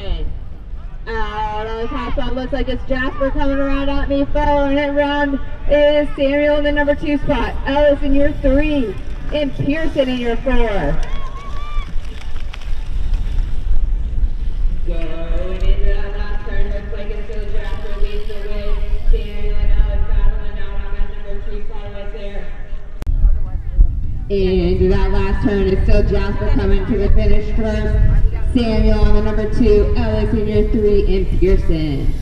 Irwin. Out on the top spot, looks like it's Jasper coming around at me. Following it around is Samuel in the number 2 spot. Ellis in your 3. And Pearson in your 4. Going into that last turn, looks like it's still Jasper leads the way. Samuel and Ellis battling out on that number 3 spot right there. Into that last turn, it's still Jasper coming to the finish first. Samuel on the number 2, Ellis in your 3, and Pearson.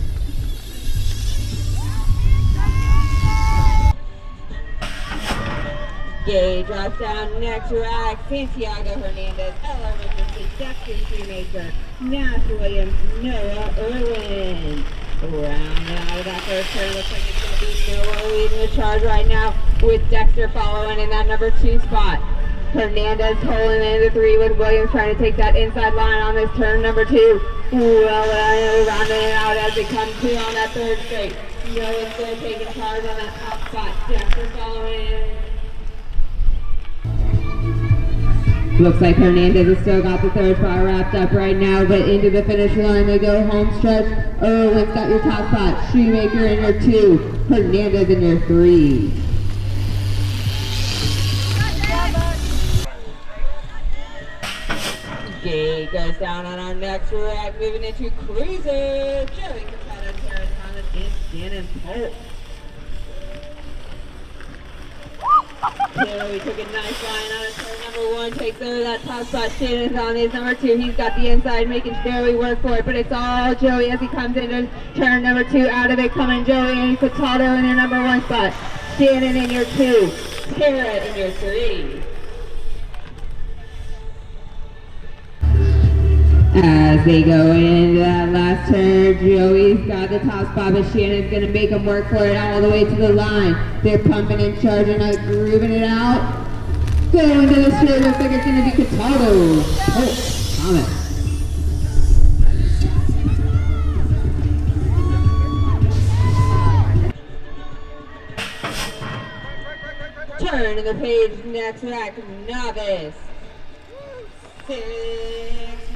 Gay drops down next rack. Santiago Hernandez, Ella Richardson, Dexter Shoemaker, Nash Williams, Noah Irwin. Round out of that first turn, looks like it's going to be Noah leading the charge right now with Dexter following in that number 2 spot. Hernandez holding in the 3 with Williams trying to take that inside line on this turn number 2. Well, rounding it out as they come to on that third straight. Noah's still taking charge on that top spot. Dexter following in. Looks like Hernandez has still got the third spot wrapped up right now, but into the finish line they go home stretch. Irwin's got your top spot. Shoemaker in your 2. Hernandez in your 3. Gay goes down on our next rack, moving into Cruiser. Joey Capetta, Tara Thomas, and Shannon Polk. Joey took a nice line out of turn number 1, takes over that top spot. Shannon's on his number 2. He's got the inside, making Joey work for it, but it's all Joey as he comes into turn number 2. Out of it coming Joey and Furtado in their number 1 spot. Shannon in your 2, Tara in your 3. As they go into that last turn, Joey's got the top spot, but Shannon's going to make him work for it all the way to the line. They're pumping and charging out, grooving it out. Going to the straight, looks like it's going to be Cataldo. Oh, Thomas. Turn of the page, next rack, Novice. 6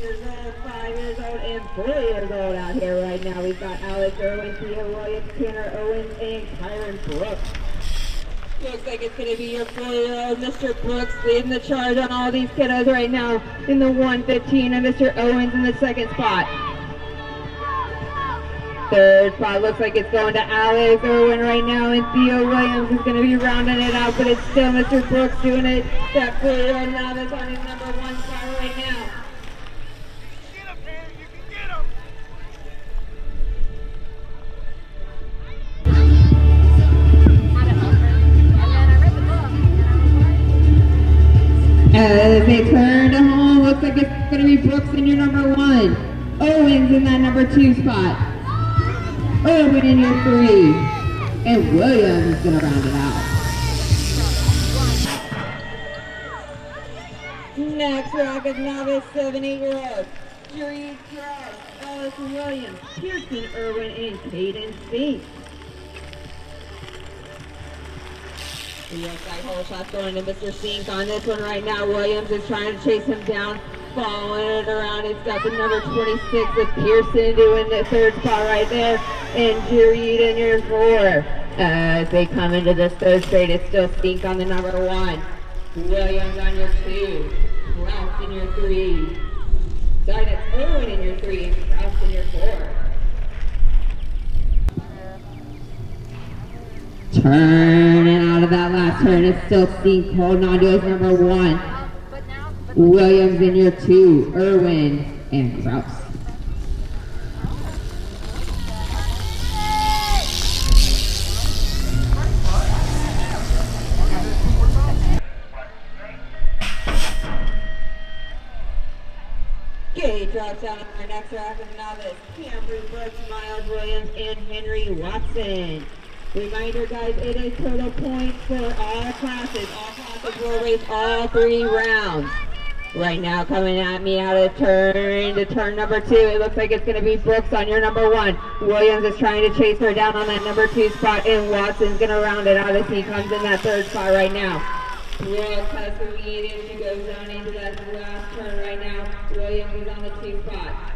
years old, 5 years old, and 4 years old out here right now. We've got Alex Irwin, Theo Williams, Tanner Owens, and Kyron Brooks. Looks like it's going to be your 4-year-old Mr. Brooks leading the charge on all these kiddos right now in the 115, and Mr. Owens in the 2nd spot. 3rd spot looks like it's going to Alex Irwin right now, and Theo Williams is going to be rounding it out, but it's still Mr. Brooks doing it. That 4-year-old novice on his number 1 spot right now. Get him, man! You can get him! As they turn to home, looks like it's going to be Brooks in your number 1. Owens in that number 2 spot. Irwin in your 3. And Williams is going to round it out. Next rack is novice 7-8-year-olds. Drew Cross, Allison Williams, Pearson Irwin, and Caden Spink. The outside hole shot's going to Mr. Sink on this one right now. Williams is trying to chase him down, following it around. He's got the number 26 with Pearson doing the 3rd spot right there. And Jareed in your 4. As they come into this 3rd straight, it's still Sink on the number 1. Williams on your 2. Kraus in your 3. Sorry, that's Irwin in your 3 and Kraus in your 4. Turning out of that last turn, it's still Sink holding on to his number 1. Williams in your 2, Irwin, and Kraus. Gay drops down on our next rack of novice. Cameron Brooks, Miles Williams, and Henry Watson. Reminder, guys, it is total points for all classes. All classes will race all 3 rounds. Right now, coming at me out of turn to turn number 2. It looks like it's going to be Brooks on your number 1. Williams is trying to chase her down on that number 2 spot, and Watson's going to round it out as he comes in that 3rd spot right now. Brooks has the lead, and she goes down into that last turn right now. Williams is on the 2 spot.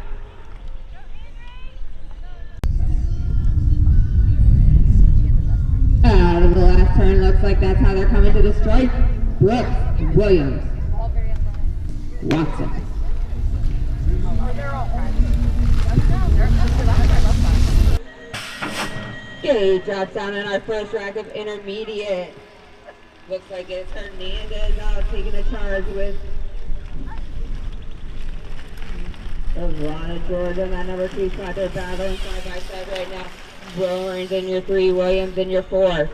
looks like that's how they're coming to the stripe. Brooks, Williams, Watson. Gage drops down in our first rack of intermediate. Looks like it's Hernandez out taking a charge with Ivana George on that number 2 spot. They're battling side by side right now. Rowan's in your 3, Williams in your 4.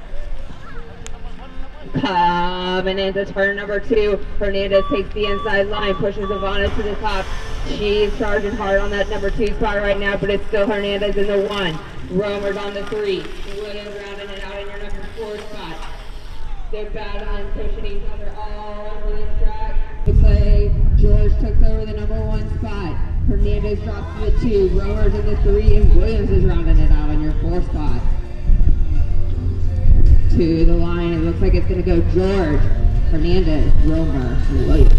Coming into turn number 2. Hernandez takes the inside line, pushes Ivana to the top. She's charging hard on that number 2 spot right now, but it's still Hernandez in the 1. Romer's on the 3. Williams rounding it out in your number 4 spot. They're battling, pushing each other all over this track. Looks like George took over the number 1 spot. Hernandez drops to the 2. Romer's in the 3, and Williams is rounding it out in your 4 spot. To the line, it looks like it's going to go George, Hernandez, Romer, Williams.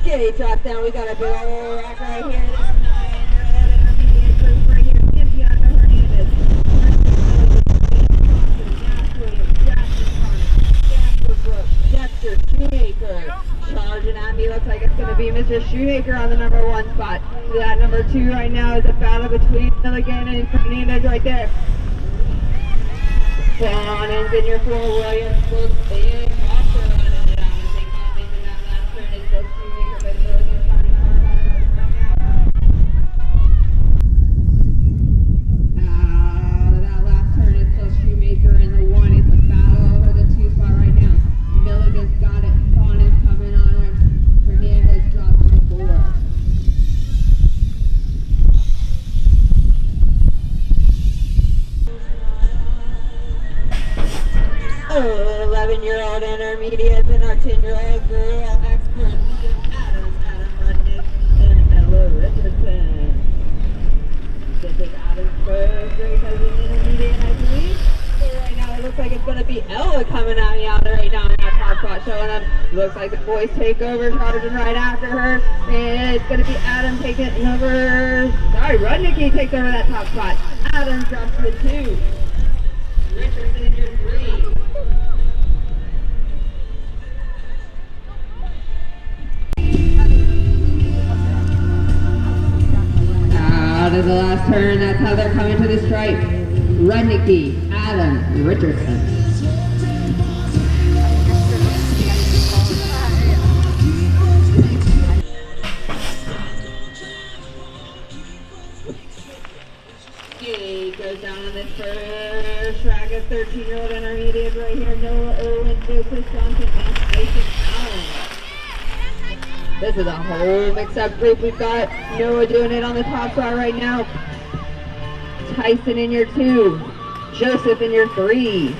Gate drop down. We got a big old rack right here. This is 9-year-old intermediate group right here. Santiago Hernandez, Nash Williams, Jackson Connor, Jasper Brooks, Dexter Shoemaker. Charging at me. Looks like it's going to be Mr. Shoemaker on the number 1 spot. That number 2 right now is a battle between Milligan and Hernandez right there. Clemmons in your 4, Williams, Brooks, and Foster running it out. As they come into that last turn, it's still Shoemaker, but Milligan's trying to hard on it right now. Out of that last turn, it's still Shoemaker in the 1. It's a battle over the 2 spot right now. Milligan's got it. Clemmons coming on him. Hernandez drops to the 4. Oh, 11-year-old intermediates and our 10-year-old girl experts. Adam Rudnick, and Ella Richardson. This is Adam's first race as an intermediate, I believe. So right now it looks like it's going to be Ella coming out right now in that top spot, showing them. Looks like the boys take over, charging right after her. And it's going to be Adam taking over. Sorry, Rudnick takes over that top spot. Adam drops to the 2. Richardson, your 3. Out of the last turn, that's how they're coming to the stripe. Rudnick, Adam, Richardson. Gate goes down on this first track of 13-year-old intermediate right here. Noah Irwin, Joseph Johnson, and Tyson Allen. This is a whole mix-up group. We've got Noah doing it on the top spot right now. Tyson in your 2. Joseph in your 3.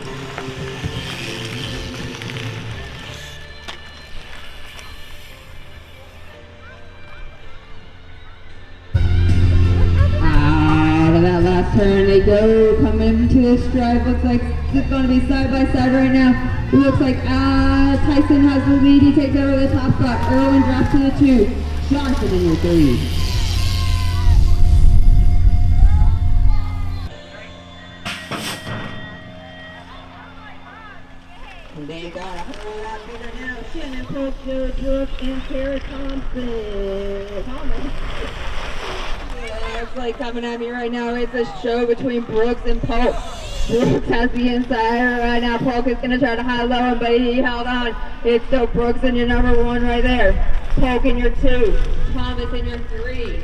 Out of that last turn they go, coming to the stripe. Looks like it's going to be side by side right now. It looks like Tyson has the lead. He takes over the top spot. Irwin drops to the 2. Johnson in your 3. They got a whole lot bigger now. Shannon Polk, Joe Brooks, and Tara Thompson. Looks like coming at me right now. It's a show between Brooks and Polk. Brooks has the inside right now. Polk is going to try to high-low him, but he held on. It's still Brooks in your number 1 right there. Polk in your 2. Thomas in your 3.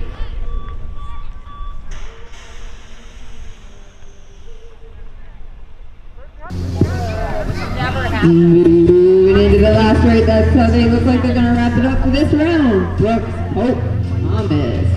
Moving into the last race, that's how they look like they're going to wrap it up for this round. Brooks, Polk, Thomas.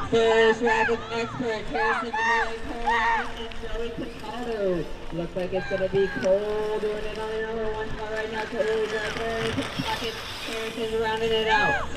First rack of expert, Harrison Manili, Cole, and Joey Picado. Looks like it's going to be Cole doing it on the number 1 spot right now. Cole's right there in his pocket. Harrison's rounding it out.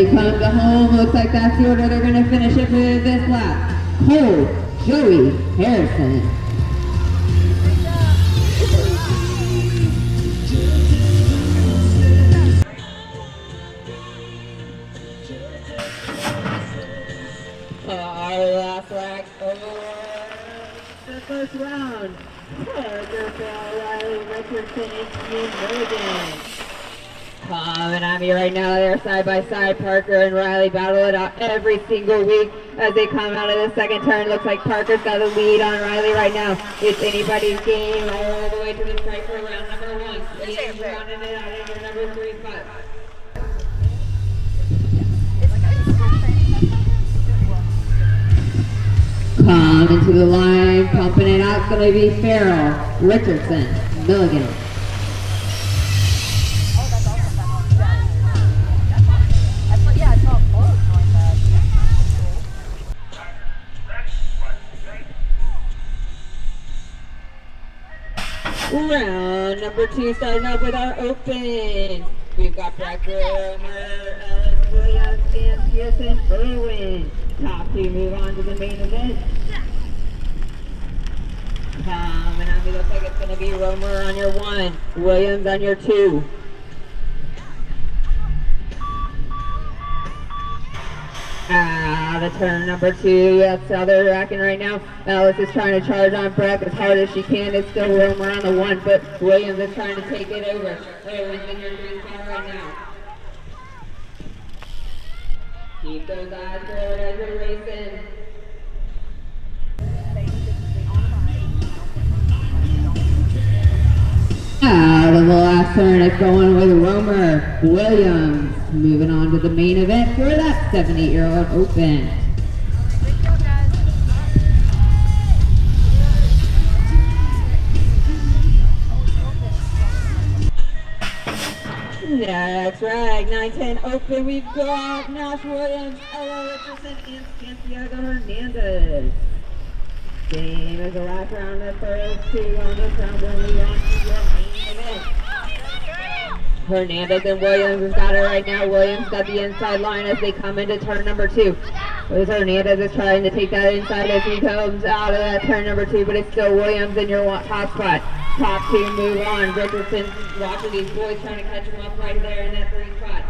Everybody come to home. Looks like that's the order they're going to finish it for this lap. Cole, Joey, Harrison. Our last lap over the first round. Parker, Riley, Richardson, and Ian Milligan. Coming at me right now, they're side by side. Parker and Riley battle it out every single week as they come out of the second turn. Looks like Parker's got the lead on Riley right now. It's anybody's game all the way to the strike for round number one. Ian's rounding it out in your number 3 spot. Coming to the line, pumping it out, it's going to be Farrell, Richardson, Milligan. Round number 2 starting up with our opens. We've got Brock Romer, Ellis Williams, and Pearson Irwin. Top 2 move on to the main event. Coming at me, looks like it's going to be Romer on your 1, Williams on your 2. Out of turn number 2, that's how they're racking right now. Alice is trying to charge on Breck as hard as she can. It's still Romer on the 1, but Williams is trying to take it over. Irwin's in your 3 spot right now. Keep those eyes forward as you're racing. Out of the last turn, it's going with Romer, Williams. Moving on to the main event for that 7-8-year-old open. Next rag, 9-10 open, we've got Nash Williams, Ella Richardson, and Santiago Hernandez. Same as the last round, the first 2 on this round, we'll move on to your main event. Hernandez and Williams has got it right now. Williams got the inside line as they come into turn number 2. Hernandez is trying to take that inside as he comes out of that turn number 2, but it's still Williams in your top spot. Top 2 move on. Richardson watching these boys trying to catch him up right there in that 3 spot.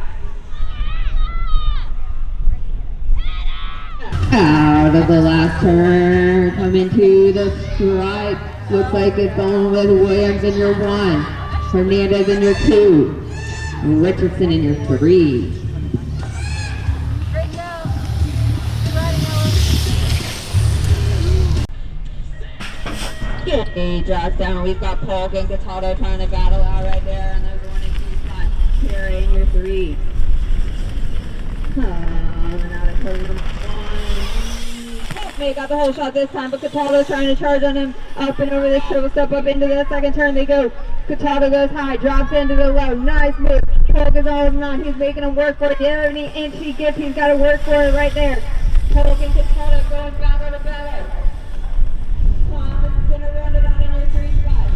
Out of the last turn, coming to the stripe. Looks like it's going with Williams in your 1, Hernandez in your 2, Richardson in your 3. He drops down. We've got Polk and Cataldo trying to battle out right there, and there's 1 and 2 spots. Carrie in your 3. And out of turn number 1. They got the whole shot this time, but Cataldo's trying to charge on him. Up and over this triple step up into the second turn they go. Cataldo goes high, drops into the low. Nice move. Polk is holding on. He's making him work for it. The only inch he gets, he's got to work for it right there. Polk and Cataldo going battle to battle. Thomas is going to run it out in your 3 spot.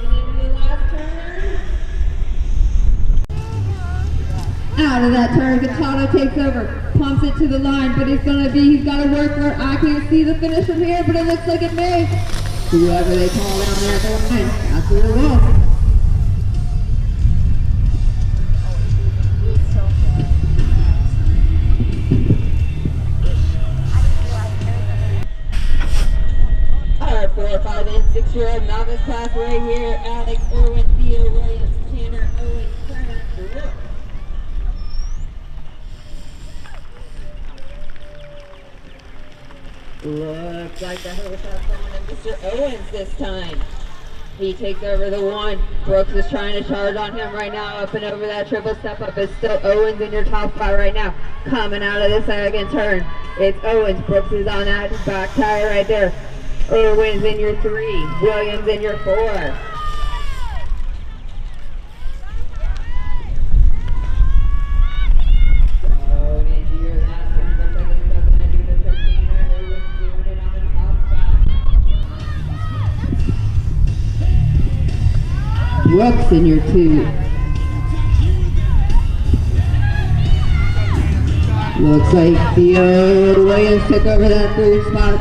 Into the last turn. Out of that turn, Cataldo takes over, pumps it to the line, but he's got to work for it. I can't see the finish from here, but it looks like it may. Whoever they call down there at the line, that's who it will. Our 4, 5, and 6-year-old novice class right here. Alex, Irwin, Theo, Williams, Tanner, Owen, Turner, Brooke. Looks like the whole shot's going to Mr. Owens this time. He takes over the 1. Brooks is trying to charge on him right now. Up and over that triple step up. It's still Owens in your top spot right now. Coming out of the second turn. It's Owens. Brooks is on that back tire right there. Irwin's in your 3. Williams in your 4. Brooks in your 2. Looks like Theo Williams took over that third spot.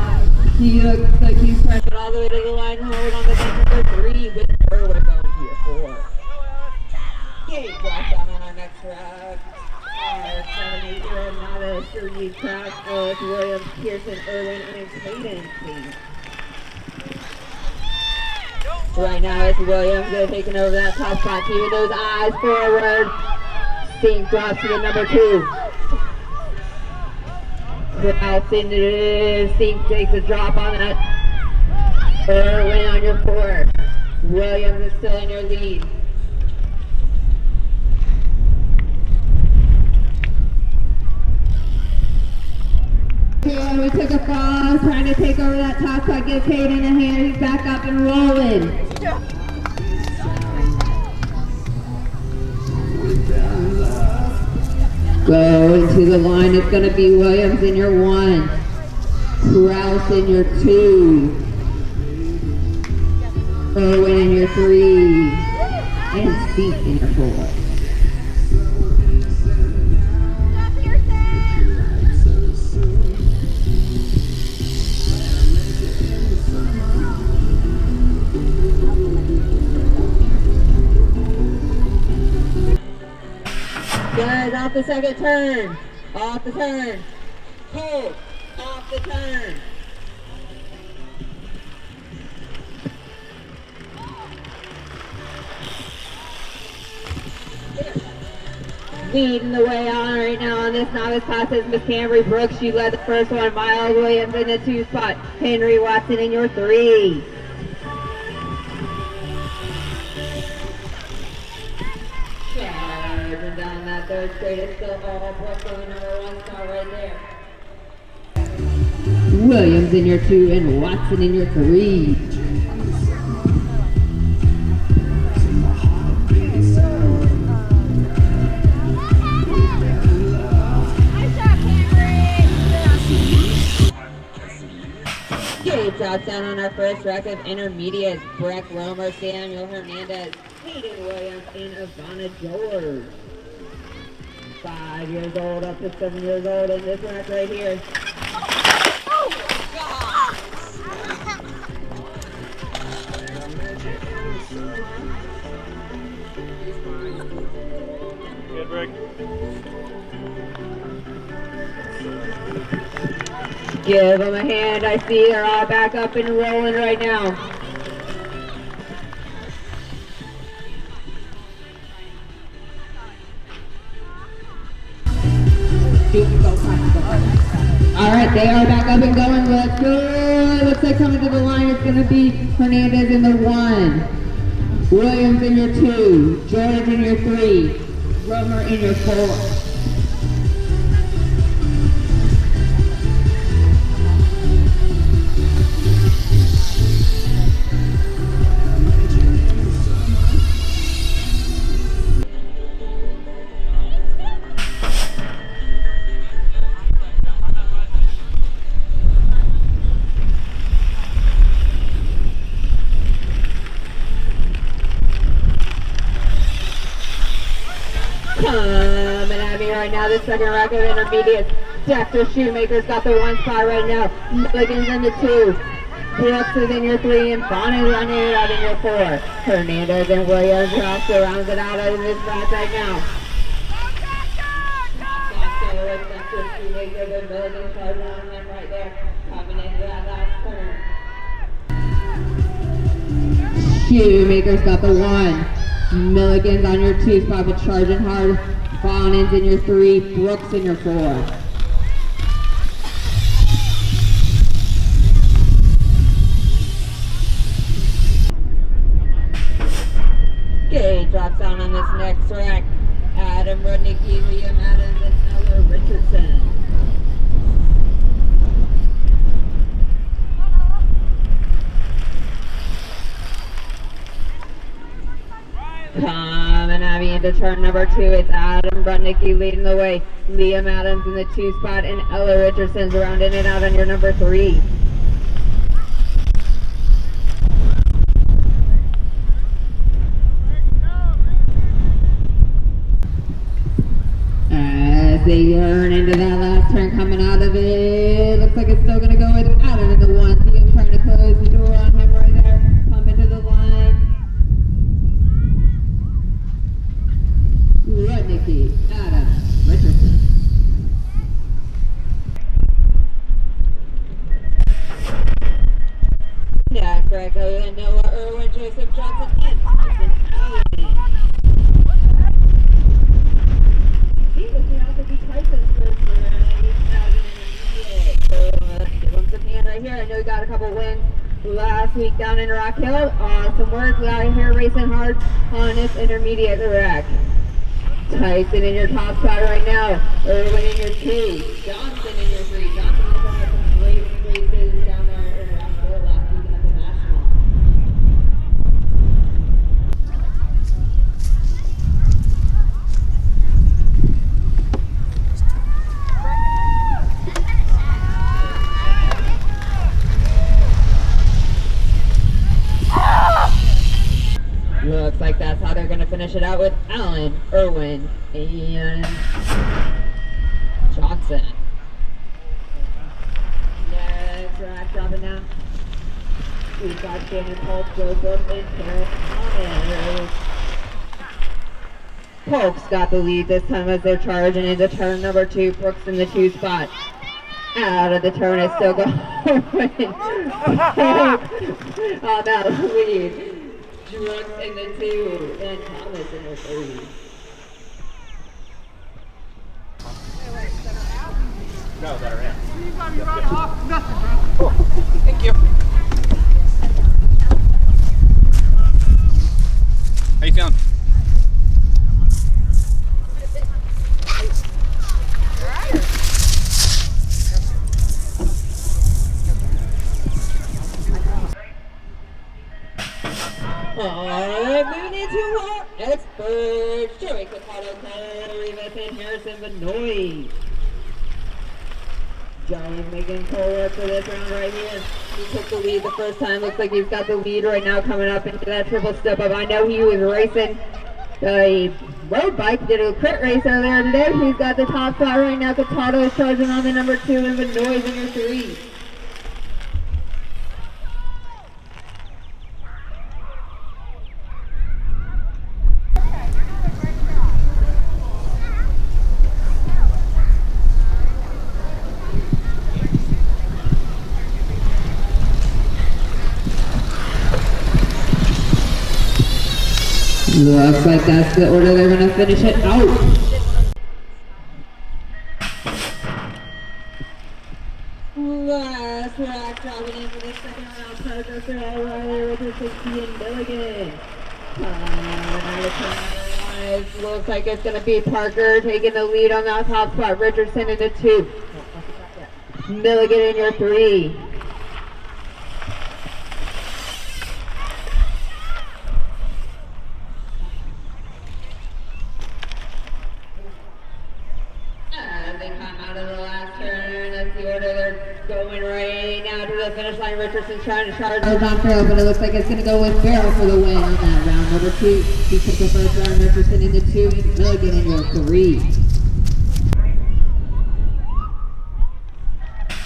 He looks like he's pressing all the way to the line. Hold on the bench number 3 with Irwin going to your 4. Gate drops down on our next round. Our 7-8-year-old novice, Sergey Kraft, Williams, Pearson, Irwin, and Hayden team. Right now it's Williams taking over that top spot, keeping those eyes forward. Sink drops to the number 2. Out into Sink takes a drop on that. Irwin on your 4. Williams is still in your lead. We took a fall, trying to take over that top spot, gets Hayden in the hand, he's back up and rolling. Going to the line, it's going to be Williams in your 1, Kraus in your 2, Irwin in your 3, and Seat in your 4. Guys, off the second turn. Off the turn. Hold. Off the turn. Leading the way on right now on this novice class is Miss Cambry Brooks. She led the first one. Miles Williams in the 2 spot. Henry Watson in your 3. Down that third straight, it's still all Brooks on the number 1 spot right there. Williams in your 2 and Watson in your 3. Gate drops down on our first rack of intermediates. Breck Romer, Samuel Hernandez, Hayden Williams, and Ivana George. 5 years old up to 7 years old in this rack right here. Oh my God! Good break. Give them a hand. I see they're all back up and rolling right now. Alright, they are back up and going. Let's go. It looks like coming to the line it's going to be Hernandez in the 1, Williams in your 2, George in your 3, Romer in your 4. Coming at me right now, the second rack of intermediates. Dexter Shoemaker's got the 1 spot right now. Milligan's in the 2. Brooks is in your 3 and Bonnet running it out in your 4. Hernandez and Williams also rounds it out in this rack right now. Dexter Shoemaker, the Milligan's card on them right there. Coming into that last turn. Shoemaker's got the 1. Milligan's on your 2 spot, but charging hard. Bonnen's in your 3, Brooks in your 4. Gate drops down on this next rack. Adam Rudnicki, Liam Adams, and Ella Richardson. Coming at me into turn number 2, it's Adam Rudnicki leading the way. Liam Adams in the 2 spot, and Ella Richardson's rounding it out on your number 3. As they turn into that last turn coming out of it. Looks like it's still going to go with Adam in the 1. BM trying to close the door on him right there. Pumping to the line. Rudnicki, Adam, Richardson. Next, Greco and Noah Irwin, Joseph Johnson, and Tyson Allen. He was the Alpha Tyson's first year in 2008. So give him some hand right here. I know he got a couple wins last week down in Rock Hill. Awesome work. We're out here racing hard on this intermediate track. Tyson in your top spot right now. Irwin in your 2. Johnson in your 3. Johnson also had some great races down there in Rock Hill last week at the National. Looks like that's how they're going to finish it out with Allen, Irwin, and Johnson. Next rack dropping now. We've got Shannon Polk, Joseph, and Terrence Thomas. Polk's got the lead this time as they're charging into turn number 2. Brooks in the 2 spot. Out of the turn is still going. Oh, that lead. Brooks in the 2 and Thomas in the 3. No, that are in. You got me running off nothing, bro. Cool. Thank you. How you feeling? Moving into our experts, Joey Capado, Cole Rivas, and Harrison Benoit. Joey's making Cole work for this round right here. He took the lead the first time. Looks like he's got the lead right now coming up into that triple step up. I know he was racing a road bike, did a crit race earlier today. He's got the top spot right now. Capado is charging on the number 2 and Benoit's in your 3. Looks like that's the order they're going to finish it out. Last rack dropping in for the second round. Parker Farrell, Riley Richardson, and Milligan. Looks like it's going to be Parker taking the lead on that top spot. Richardson in the 2. Milligan in your 3. Finish line. Richardson's trying to charge on Farrell, but it looks like it's going to go with Farrell for the win on that round number 2. He took the first round. Richardson in the 2 and Milligan in your 3.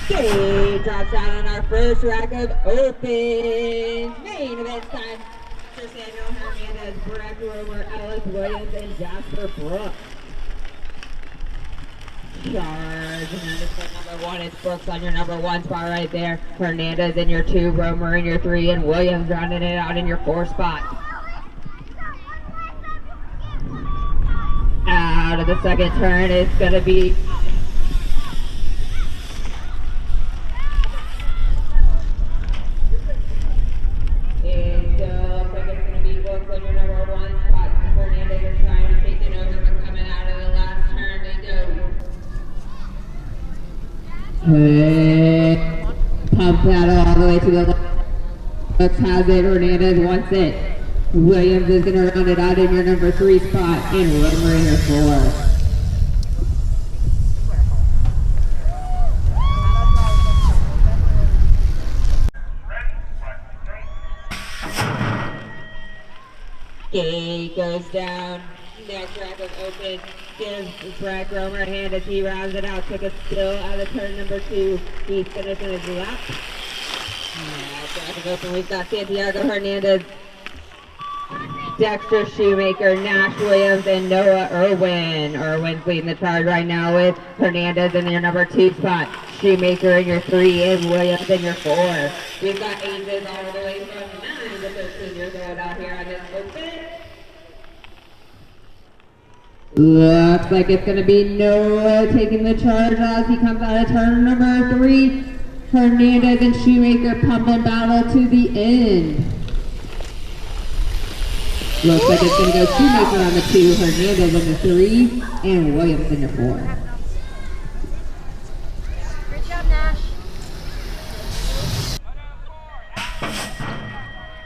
He drops out on our first rack of open main event time. Samuel Hernandez, Brett Romer, Alex Williams, and Jasper Brooks. Charge, and then for number 1, it's Brooks on your number 1 spot right there. Hernandez in your 2, Romer in your 3, and Williams rounding it out in your 4 spot. Out of the second turn, it's going to be Brooks on your number 1 spot. Hernandez is trying to take it over, but coming out of the last turn, they go. Pump that all the way to the left. Brooks has it. Hernandez wants it. Williams is going to round it out in your number 3 spot. And Romer in your 4. Gate goes down. Next rack is open. Gives Brad Gromer a hand as he rounds it out. Took a spill out of turn number 2. He's finishing his lap. Back open. We've got Santiago Hernandez, Dexter Shoemaker, Nash Williams, and Noah Irwin. Irwin's leading the charge right now with Hernandez in your number 2 spot. Shoemaker in your 3 and Williams in your 4. We've got ages all the way from 9 to 13 years old out here on this open. Looks like it's going to be Noah taking the charge as he comes out of turn number 3. Hernandez and Shoemaker pumping battle to the end. Looks like it's going to go Shoemaker on the 2, Hernandez on the 3, and Williams in the 4. Great job, Nash.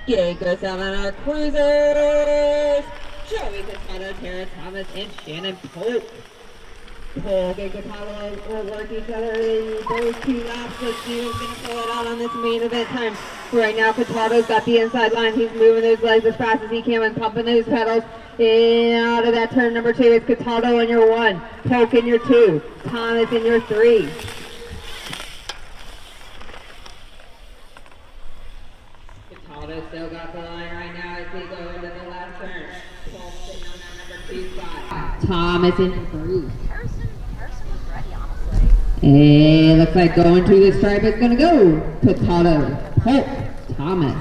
Gate goes down on our cruisers. Joey Cataldo, Tara Thomas, and Shannon Polk. Polk and Cataldo will work each other in those 2 laps. Let's see who's going to pull it out on this main event time. Right now, Cataldo's got the inside line. He's moving those legs as fast as he can and pumping those pedals. And out of that turn number 2, it's Cataldo in your 1, Polk in your 2, Thomas in your 3. Cataldo still got the line right now as we go into the last turn. Polk sitting on that number 2 spot. Thomas in your 3. Harrison was ready, honestly. And looks like going to the stripe is going to go Cataldo, Polk, Thomas.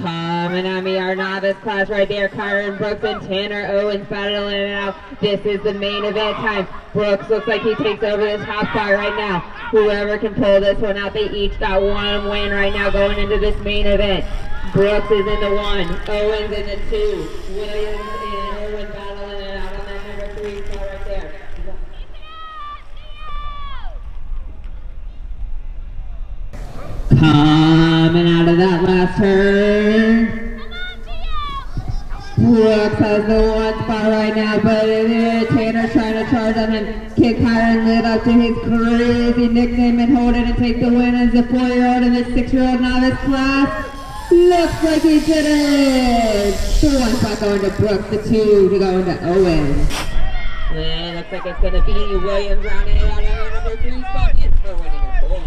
Coming at me, our novice class right there. Kyron Brooks and Tanner Owens battling it out. This is the main event time. Brooks looks like he takes over this top spot right now. Whoever can pull this one out, they each got 1 win right now going into this main event. Brooks is in the 1, Owens in the 2. Williams and Irwin battling it out on that number 3 spot right there. Coming out of that last turn. Brooks has the 1 spot right now, but Tanner's trying to charge on him. Kick Kyron live up to his crazy nickname and hold it and take the win as a 4-year-old in the 6-year-old novice class. Looks like he did it. The 1 spot going to Brooks, the 2 to go into Owens. And looks like it's going to be Williams rounding it out on number 3 spot and for winning your 4.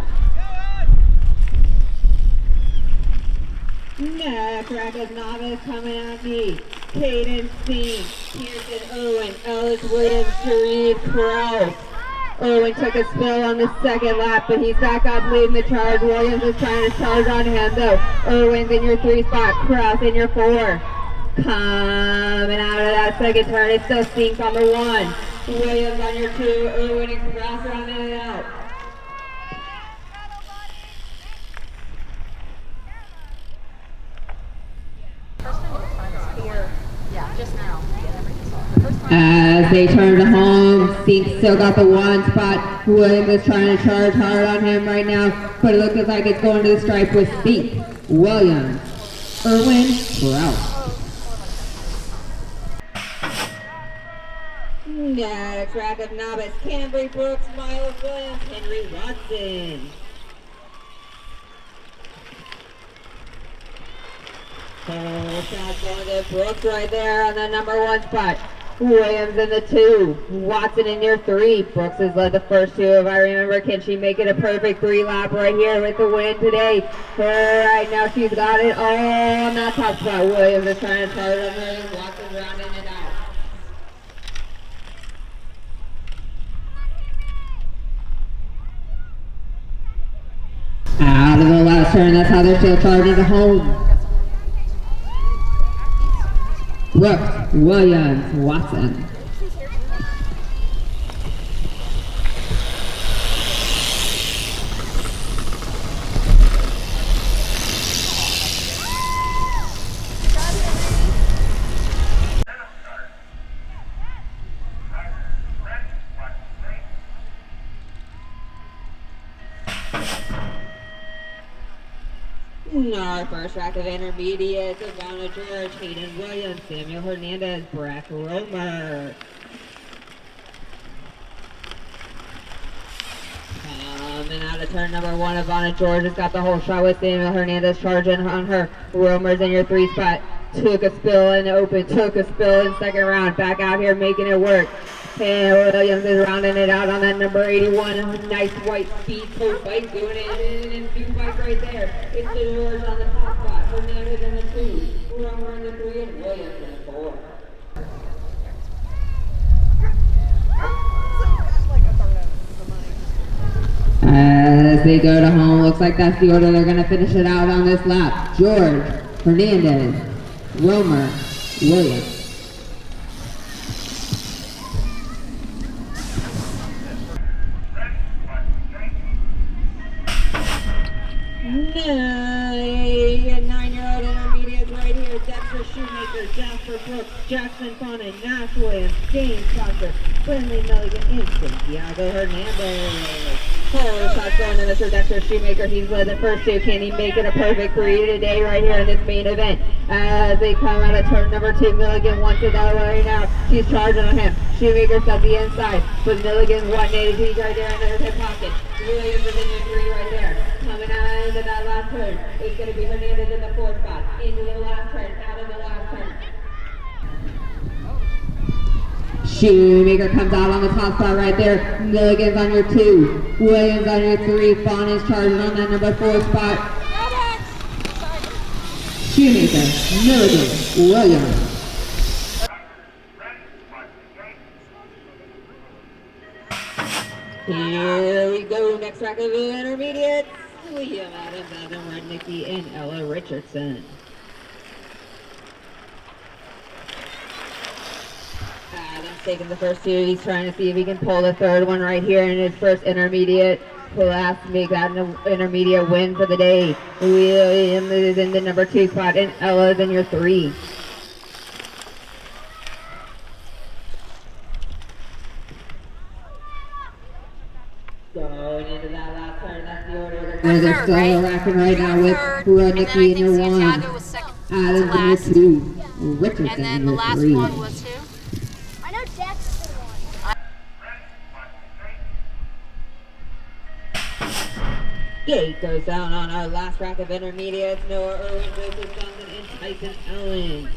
Next, Rackets novice coming at me. Caden Steen, Pearson Owen, Ellis Williams, Sharif Krause. Owen took a spill on the 2nd lap, but he's back up leading the charge. Williams is trying to charge on him though. Owen's in your 3 spot, Krause in your 4. Coming out of that 2nd turn, it still stinks on the 1. Williams on your 2, Owen and Krause rounding it out. Just now. As they turn to home, Stink still got the 1 spot. Williams is trying to charge hard on him right now, but it looks like it's going to the stripe with Stink, Williams, Irwin, Krause. Next, rack of novice, Cambry Brooks, Miles Williams, Henry Watson. Oh, shot going to Brooks right there on the number 1 spot. Williams in the 2, Watson in your 3. Brooks has led the first 2 if I remember. Can she make it a perfect 3 lap right here with the win today? Right now she's got it all on that top spot. Williams is trying to charge on her and Watson rounding it out. Out of the last turn, that's how they're still charging to home. Brooks, Williams, Watson. Our first rack of intermediates, Ivana George, Hayden Williams, Samuel Hernandez, Breck Romer. Coming out of turn number 1, Ivana George has got the whole shot with Samuel Hernandez charging on her. Romer's in your 3 spot. Took a spill in open, took a spill in second round. Back out here making it work. And Williams is rounding it out on that number 81. Nice white speed post bike doing it in two bike right there. It's the George on the top spot. Hernandez in the 2. Romer in the 3 and Williams in the 4. As they go to home, looks like that's the order they're going to finish it out on this lap. George, Hernandez, Romer, Williams. Nine-year-old intermediates right here. Dexter Shoemaker, Jasper Brooks, Jackson Fawnin, Nash Williams, James Proctor, Brindley Milligan, and Santiago Hernandez. Oh, shots going to Mr. Dexter Shoemaker. He's led the first 2. Can he make it a perfect 3 today right here in this main event? As they come out of turn number 2, Milligan wants it that way right now. She's charging on him. Shoemaker's at the inside, but Milligan 180 right there in her hip pocket. Williams is in your 3 right there. Coming out into that last turn, it's going to be Hernandez in the 4 spot. Into the last turn, out of the last turn. Shoemaker comes out on the top spot right there. Milligan's on your 2. Williams on your 3. Fawn is charging on that number 4 spot. Shoemaker, Milligan, Williams. Here we go. Next rack of intermediates. William Adams, Adam Rudnicki, and Ella Richardson. Adams taking the first 2. He's trying to see if he can pull the 3rd one right here in his first intermediate. Class to make that an intermediate win for the day. William is in the number 2 spot, and Ella is in your 3. Going into that last turn, that's the order. They're still racking right now with Rudnicki in your 1. Adams in your 2. Richardson And then in the your last 3. one was who? I know Dexter won. Gate goes down on our last rack of intermediates. Noah Irwin, Joseph Johnson, and Tyson Allen.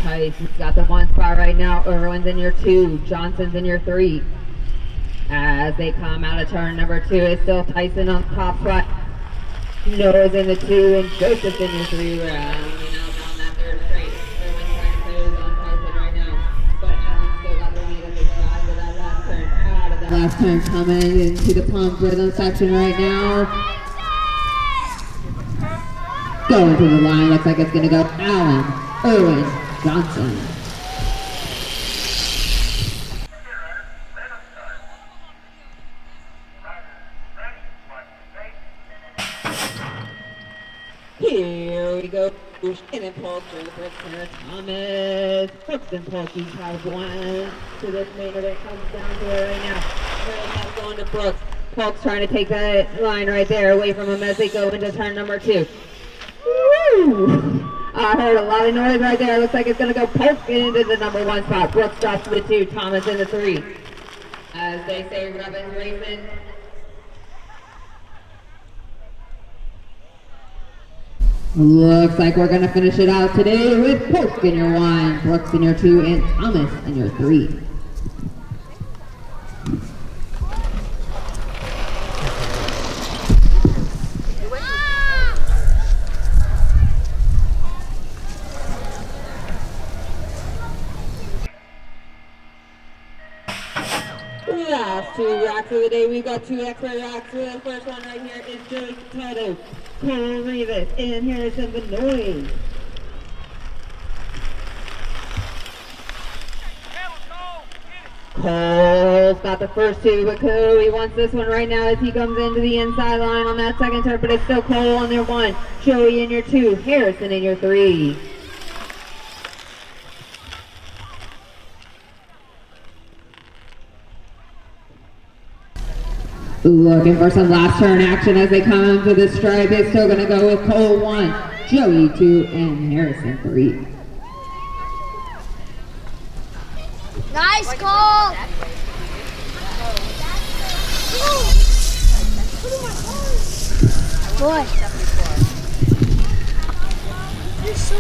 Tyson's got the 1 spot right now. Irwin's in your 2. Johnson's in your 3. As they come out of turn number 2, it's still Tyson on top spot. Noah's in the 2, and Joseph's in your 3 round. On that 3rd straight. Irwin's trying to close on Tyson right now. But Allen still got the lead as they go out of that last turn. Out of that last turn, coming into the pump rhythm section right now. Going to the line, looks like it's going to go Allen, Irwin, Johnson. Here we go. Shannon Polk, Joe Brooks, Sarah Thomas. Brooks and Polk each have 1. So this main event comes down to it right now. Now going to Brooks. Polk's trying to take that line right there away from him as they go into turn number 2. Woo! I heard a lot of noise right there. Looks like it's going to go Polk into the number 1 spot. Brooks drops to the 2. Thomas in the 3. As they say, Robin racing. Looks like we're going to finish it out today with Polk in your 1, Brooks in your 2, and Thomas in your 3. Last 2 racks of the day. We've got 2 extra racks. The first one right here is Joey Tato, Cole Rivas, and Harrison Benoit. Cole's got the first 2, but Cole, wants this one right now as he comes into the inside line on that second turn, but it's still Cole on their 1, Joey in your 2, Harrison in your 3. Looking for some last turn action as they come to the stripe. It's still going to go with Cole 1, Joey 2, and Harrison 3. Nice call. Boy. You're so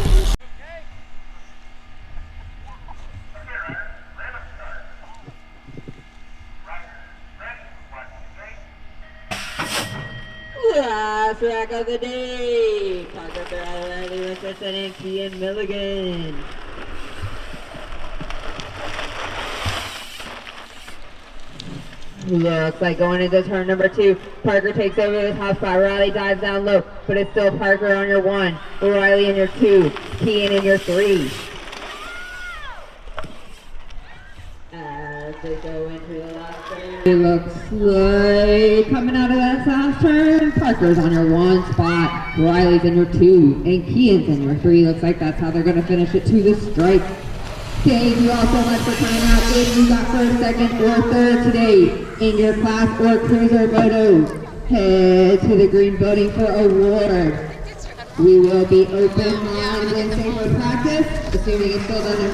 Last track of the day. Parker O'Reilly representing Kian Milligan. Looks like going into turn number 2, Parker takes over the top spot. Riley dives down low, but it's still Parker on your 1, O'Reilly in your 2, Kian in your 3. As they go into the last turn, it looks like coming out of that last turn, Parker's on your 1 spot, Riley's in your 2, and Kian's in your 3. Looks like that's how they're going to finish it to the stripe. Thank you all so much for coming out. If you got first, second, or third today in your class or cruiser photos, head to the green building for award. We will be open on Wednesday for practice, assuming it still doesn't rain.